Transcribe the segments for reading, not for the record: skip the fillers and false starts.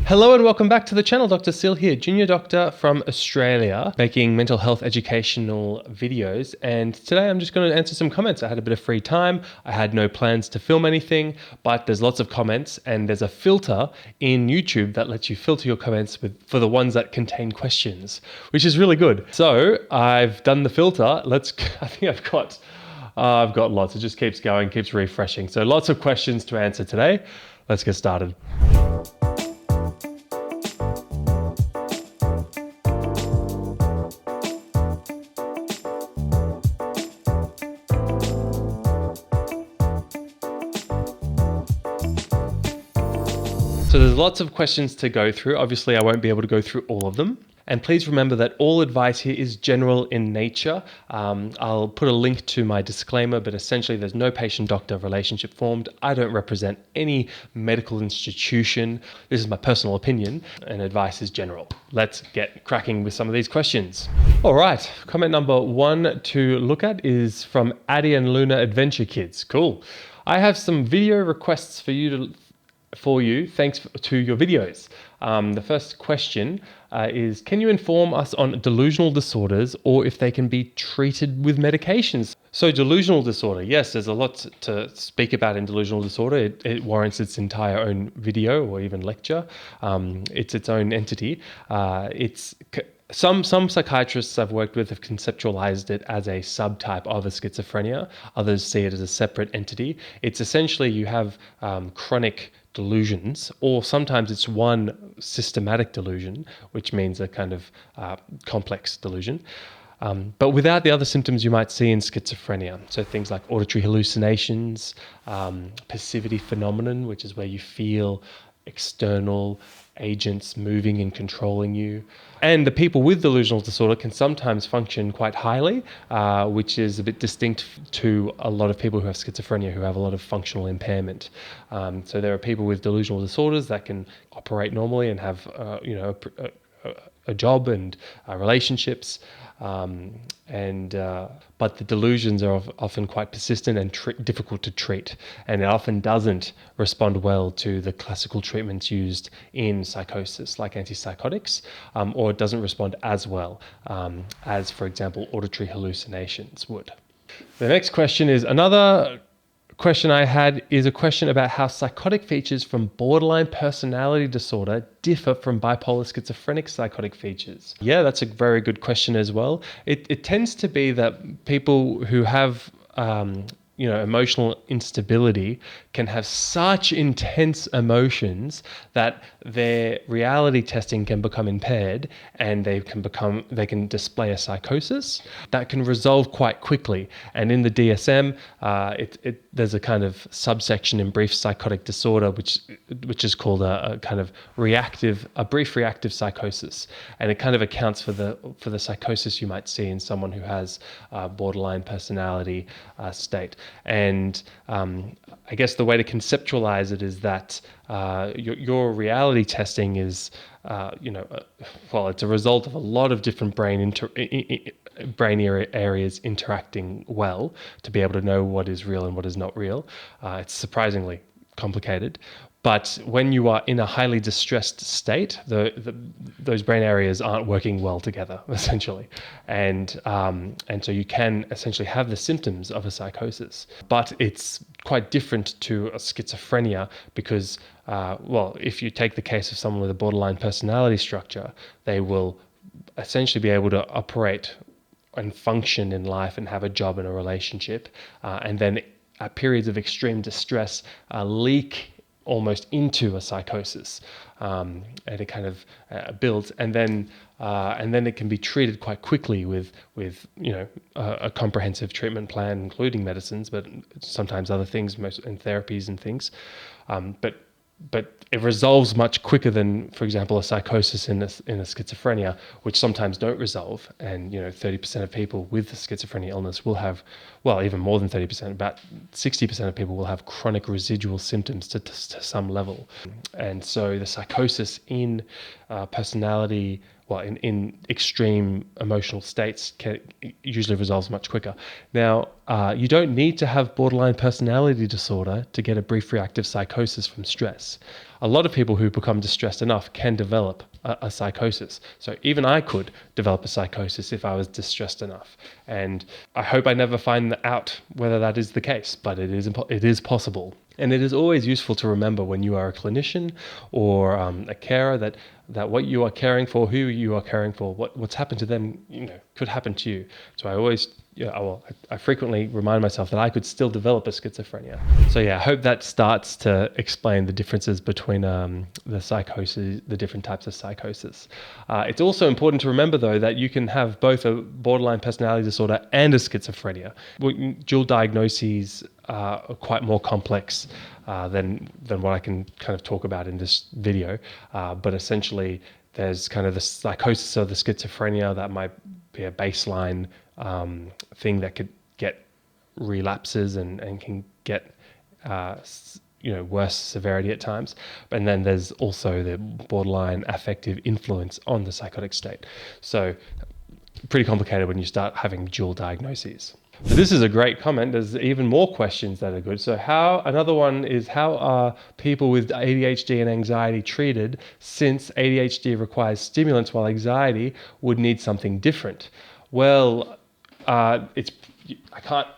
Hello and welcome back to the channel. Dr. Sil here, junior doctor from Australia, making mental health educational videos. And today I'm just going to answer some comments. I had a bit of free time. I had no plans to film anything, but there's lots of comments and there's a filter in YouTube that lets you filter your comments for the ones that contain questions, which is really good. So I've done the filter. I think I've got lots. It just keeps going, keeps refreshing. So lots of questions to answer today. Let's get started. So there's lots of questions to go through. Obviously, I won't be able to go through all of them. And please remember that all advice here is general in nature. I'll put a link to my disclaimer, but essentially there's no patient-doctor relationship formed. I don't represent any medical institution. This is my personal opinion, and advice is general. Let's get cracking with some of these questions. All right, comment number 1 to look at is from Addie and Luna Adventure Kids. Cool. I have some video requests for you thanks to your videos. The first question is, can you inform us on delusional disorders or if they can be treated with medications? So delusional disorder, yes, there's a lot to speak about in delusional disorder. It warrants its entire own video or even lecture. It's its own entity. Some psychiatrists I've worked with have conceptualized it as a subtype of a schizophrenia. Others see it as a separate entity. It's essentially you have chronic delusions, or sometimes it's one systematic delusion, which means a kind of complex delusion, but without the other symptoms you might see in schizophrenia. So things like auditory hallucinations, passivity phenomenon, which is where you feel external agents moving and controlling you. And the people with delusional disorder can sometimes function quite highly, which is a bit distinct to a lot of people who have schizophrenia who have a lot of functional impairment. So there are people with delusional disorders that can operate normally and have a job and relationships, but the delusions are often quite persistent and difficult to treat, and it often doesn't respond well to the classical treatments used in psychosis, like antipsychotics, or it doesn't respond as well as, for example, auditory hallucinations would. The next question is another question I had is a question about how psychotic features from borderline personality disorder differ from bipolar schizophrenic psychotic features. Yeah, that's a very good question as well. It tends to be that people who have emotional instability can have such intense emotions that their reality testing can become impaired, and they can display a psychosis that can resolve quite quickly. And in the DSM, there's a kind of subsection in brief psychotic disorder, which is called a kind of brief reactive psychosis, and it kind of accounts for the psychosis you might see in someone who has borderline personality state. And I guess the way to conceptualize it is that your reality testing is, it's a result of a lot of different brain areas interacting well to be able to know what is real and what is not real. It's surprisingly complicated. But when you are in a highly distressed state, those brain areas aren't working well together, essentially. And so you can essentially have the symptoms of a psychosis. But it's quite different to a schizophrenia because, if you take the case of someone with a borderline personality structure, they will essentially be able to operate and function in life and have a job and a relationship. And then at periods of extreme distress, leak almost into a psychosis, and it kind of builds, and then it can be treated quite quickly with a comprehensive treatment plan, including medicines, but sometimes other things, and therapies and things, but it resolves much quicker than, for example, a psychosis in a schizophrenia, which sometimes don't resolve. And 30% of people with the schizophrenia illness will have, even more than 30%, about 60% of people will have chronic residual symptoms to some level. And so the psychosis in personality in extreme emotional states usually resolves much quicker. Now, you don't need to have borderline personality disorder to get a brief reactive psychosis from stress. A lot of people who become distressed enough can develop a psychosis. So even I could develop a psychosis if I was distressed enough. And I hope I never find out whether that is the case, but it is possible. And it is always useful to remember when you are a clinician or a carer that what you are caring for, who you are caring for, what's happened to them, could happen to you. So I always, I frequently remind myself that I could still develop a schizophrenia. So I hope that starts to explain the differences between the psychosis, the different types of psychosis. It's also important to remember, though, that you can have both a borderline personality disorder and a schizophrenia. Dual diagnoses are quite more complex than what I can kind of talk about in this video. But essentially, there's kind of the psychosis of the schizophrenia that might be a baseline thing that could get relapses and can get worse severity at times. And then there's also the borderline affective influence on the psychotic state. So pretty complicated when you start having dual diagnoses. This is a great comment. There's even more questions that are good. So another one is, how are people with ADHD and anxiety treated, since ADHD requires stimulants while anxiety would need something different? Well, I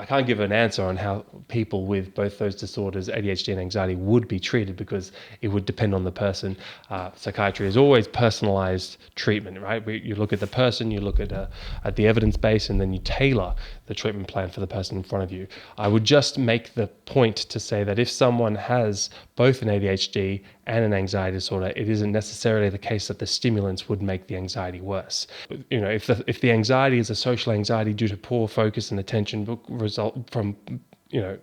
can't give an answer on how people with both those disorders, ADHD and anxiety, would be treated, because it would depend on the person. Psychiatry is always personalized treatment, right? You look at the person, you look at the evidence base, and then you tailor the treatment plan for the person in front of you. I would just make the point to say that if someone has both an ADHD and an anxiety disorder, it isn't necessarily the case that the stimulants would make the anxiety worse. If the anxiety is a social anxiety due to poor focus and attention, result from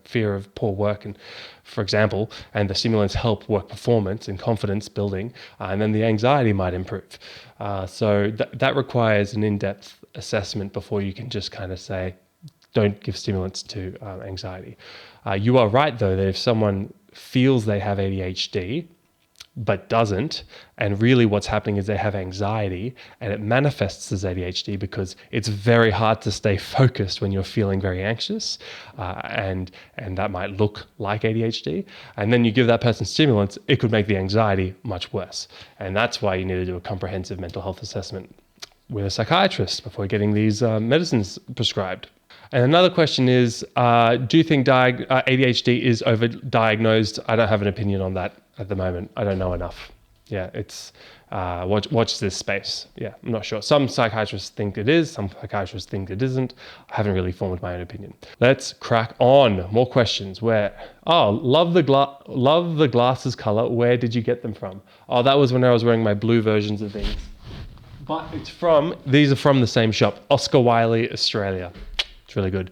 fear of poor work, and for example, and the stimulants help work performance and confidence building, and then the anxiety might improve. So that requires an in-depth assessment before you can just kind of say, don't give stimulants to anxiety. You are right, though, that if someone feels they have ADHD but doesn't, and really what's happening is they have anxiety, and it manifests as ADHD because it's very hard to stay focused when you're feeling very anxious, and that might look like ADHD. And then you give that person stimulants, it could make the anxiety much worse. And that's why you need to do a comprehensive mental health assessment with a psychiatrist before getting these medicines prescribed. And another question is, do you think ADHD is overdiagnosed? I don't have an opinion on that at the moment. I don't know enough. It's watch this space. I'm not sure. Some psychiatrists think it is. Some psychiatrists think it isn't. I haven't really formed my own opinion. Let's crack on. More questions. Love the glasses color. Where did you get them from? Oh, that was when I was wearing my blue versions of these. But these are from the same shop, Oscar Wiley, Australia. It's really good.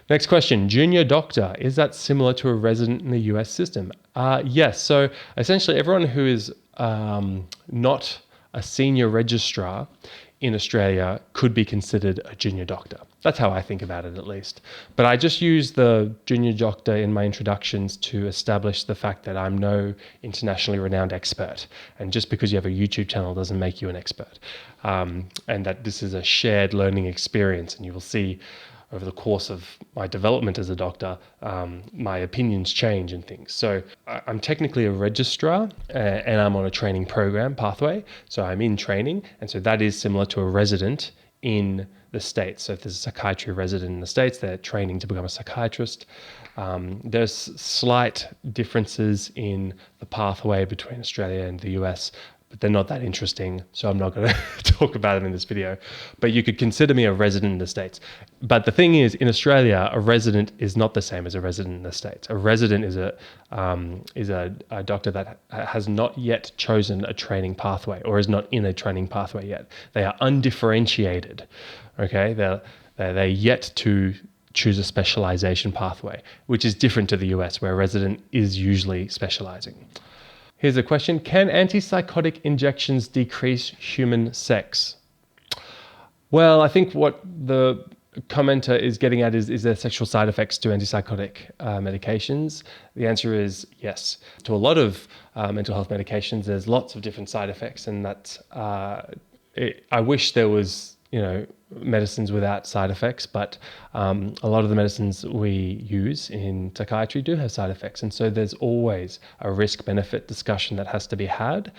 Next question, junior doctor. Is that similar to a resident in the US system? Yes. So essentially everyone who is not a senior registrar in Australia could be considered a junior doctor. That's how I think about it, at least. But I just use the junior doctor in my introductions to establish the fact that I'm no internationally renowned expert. And just because you have a YouTube channel doesn't make you an expert. And that this is a shared learning experience. And you will see over the course of my development as a doctor, my opinions change and things. So I'm technically a registrar, and I'm on a training program pathway. So I'm in training. And so that is similar to a resident in the States. So if there's a psychiatry resident in the States, they're training to become a psychiatrist. There's slight differences in the pathway between Australia and the US, but they're not that interesting, so I'm not going to talk about them in this video. But you could consider me a resident in the States. But the thing is, in Australia, a resident is not the same as a resident in the States. A resident is a doctor that has not yet chosen a training pathway, or is not in a training pathway yet. They are undifferentiated. Okay, they're yet to choose a specialization pathway, which is different to the US, where a resident is usually specializing. Here's a question. Can antipsychotic injections decrease human sex? Well, I think what the commenter is getting at is there sexual side effects to antipsychotic medications? The answer is yes. To a lot of mental health medications, there's lots of different side effects, and that I wish there was, medicines without side effects, but a lot of the medicines we use in psychiatry do have side effects. And so there's always a risk benefit discussion that has to be had.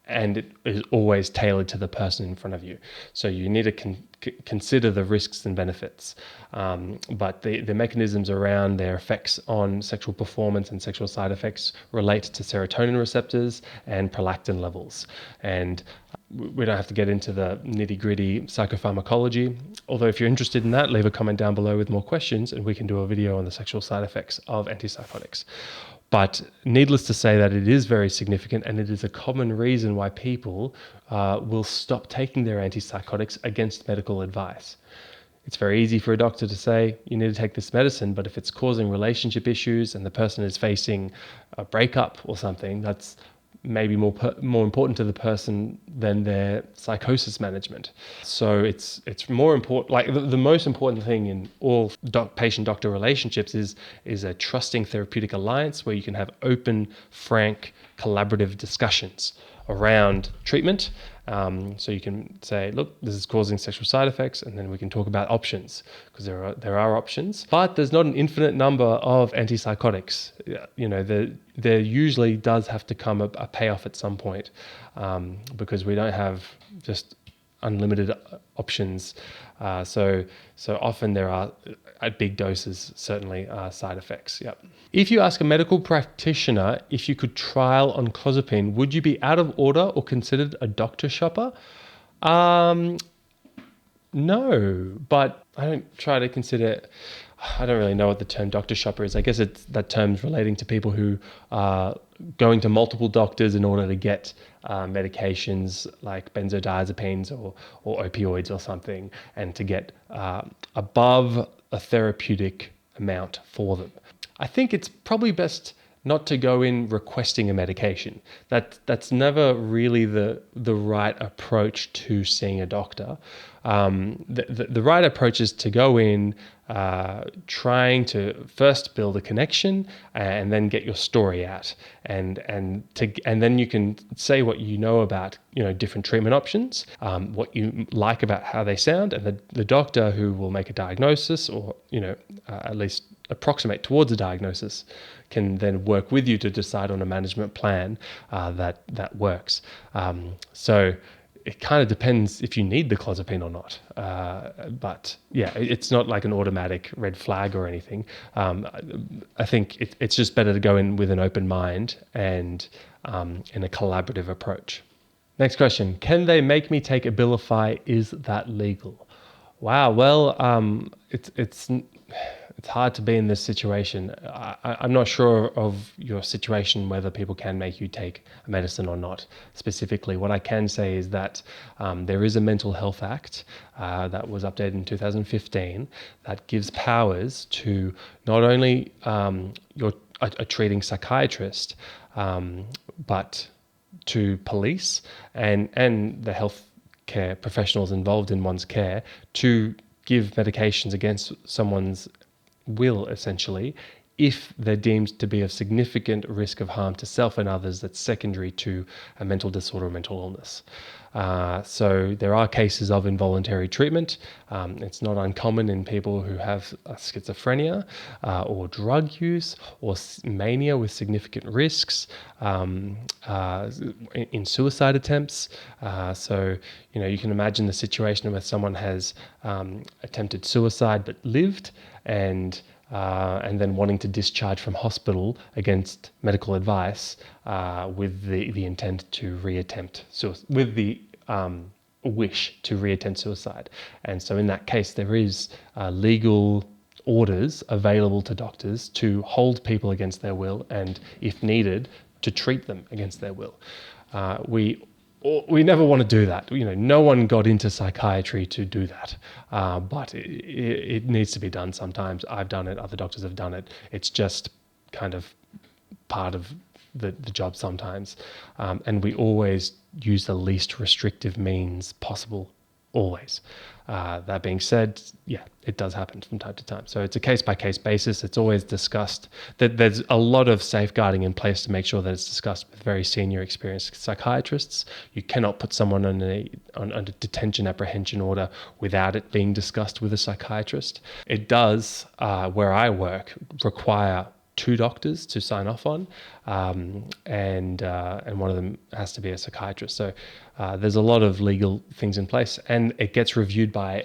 And it is always tailored to the person in front of you. So you need to consider the risks and benefits. But the mechanisms around their effects on sexual performance and sexual side effects relate to serotonin receptors and prolactin levels. And we don't have to get into the nitty-gritty psychopharmacology. Although if you're interested in that, leave a comment down below with more questions and we can do a video on the sexual side effects of antipsychotics. But needless to say that it is very significant, and it is a common reason why people will stop taking their antipsychotics against medical advice. It's very easy for a doctor to say, you need to take this medicine, but if it's causing relationship issues and the person is facing a breakup or something, that's maybe more important to the person than their psychosis management. So it's more important. Like the most important thing in all patient-doctor relationships is a trusting therapeutic alliance where you can have open, frank, collaborative discussions around treatment. So you can say, look, this is causing sexual side effects, and then we can talk about options, because there are options. But there's not an infinite number of antipsychotics. There usually does have to come a payoff at some point, because we don't have just unlimited options. So often there are, at big doses, certainly side effects. Yep. If you ask a medical practitioner if you could trial on clozapine, would you be out of order or considered a doctor shopper? No, but I don't try to consider. I don't really know what the term doctor shopper is. I guess it's that term's relating to people who are going to multiple doctors in order to get medications like benzodiazepines or opioids or something, and to get above a therapeutic amount for them. I think it's probably best not to go in requesting a medication. That's never really the right approach to seeing a doctor. The right approach is to go in trying to first build a connection and then get your story out, and then you can say what you know about different treatment options, what you like about how they sound, and the doctor who will make a diagnosis or at least approximate towards a diagnosis can then work with you to decide on a management plan that works. So it kind of depends if you need the clozapine or not. But yeah, it's not like an automatic red flag or anything. I think it's just better to go in with an open mind and in a collaborative approach. Next question. Can they make me take Abilify? Is that legal? Wow. Well, it's hard to be in this situation. I'm not sure of your situation, whether people can make you take a medicine or not. Specifically, what I can say is that there is a Mental Health Act that was updated in 2015 that gives powers to not only a treating psychiatrist, but to police and the health care professionals involved in one's care to give medications against someone's will, essentially, if they're deemed to be of significant risk of harm to self and others that's secondary to a mental disorder or mental illness. So there are cases of involuntary treatment. It's not uncommon in people who have schizophrenia or drug use or mania with significant risks, in suicide attempts. So you can imagine the situation where someone has attempted suicide but lived, and then wanting to discharge from hospital against medical advice with the intent to reattempt suicide, with the wish to reattempt suicide. And so in that case, there is legal orders available to doctors to hold people against their will, and if needed, to treat them against their will. We never want to do that. No one got into psychiatry to do that, but it needs to be done sometimes. I've done it. Other doctors have done it. It's just kind of part of the job sometimes, and we always use the least restrictive means possible always. That being said, yeah, it does happen from time to time. So it's a case-by-case basis. It's always discussed. There's a lot of safeguarding in place to make sure that it's discussed with very senior experienced psychiatrists. You cannot put someone on a detention apprehension order without it being discussed with a psychiatrist. It does, where I work, require 2 doctors to sign off on, and one of them has to be a psychiatrist. So there's a lot of legal things in place, and it gets reviewed by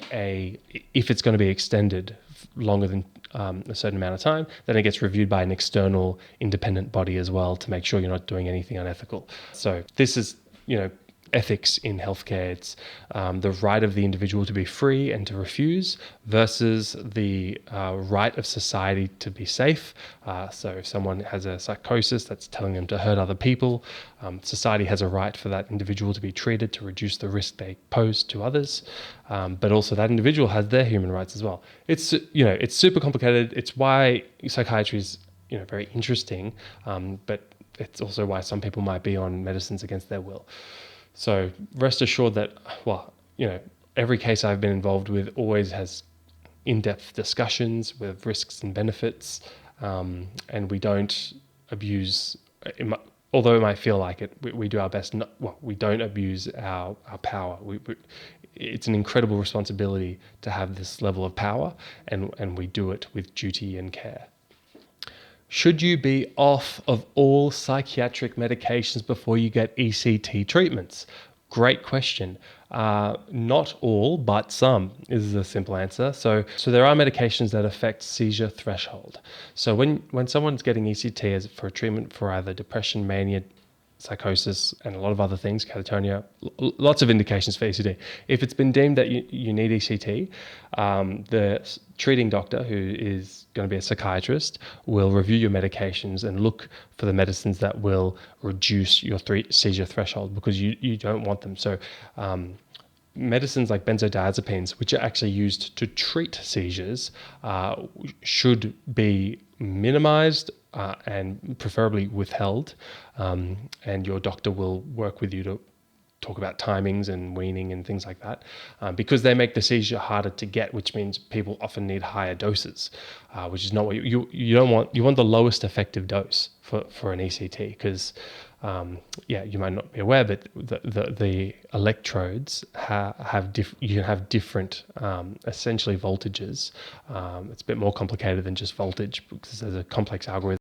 if it's going to be extended longer than a certain amount of time, then it gets reviewed by an external independent body as well to make sure you're not doing anything unethical. So this is, ethics in healthcare. It's the right of the individual to be free and to refuse versus the right of society to be safe. So if someone has a psychosis that's telling them to hurt other people, society has a right for that individual to be treated to reduce the risk they pose to others. But also that individual has their human rights as well. It's super complicated. It's why psychiatry is very interesting, but it's also why some people might be on medicines against their will. So rest assured that, every case I've been involved with always has in-depth discussions with risks and benefits, and we don't abuse, although it might feel like it, we do our best. We don't abuse our power. It's an incredible responsibility to have this level of power, and we do it with duty and care. Should you be off of all psychiatric medications before you get ECT treatments? Great question. Not all, but some is the simple answer. So there are medications that affect seizure threshold. So when someone's getting ECT for treatment for either depression, mania, psychosis, and a lot of other things, catatonia, lots of indications for ECT. If it's been deemed that you need ECT, the treating doctor, who is going to be a psychiatrist, will review your medications and look for the medicines that will reduce your seizure threshold, because you don't want them. So medicines like benzodiazepines, which are actually used to treat seizures, should be minimized and preferably withheld, and your doctor will work with you to talk about timings and weaning and things like that, because they make the seizure harder to get, which means people often need higher doses, which is not what you don't want. You want the lowest effective dose for an ECT, because you might not be aware, but the electrodes you can have different essentially voltages. It's a bit more complicated than just voltage, because there's a complex algorithm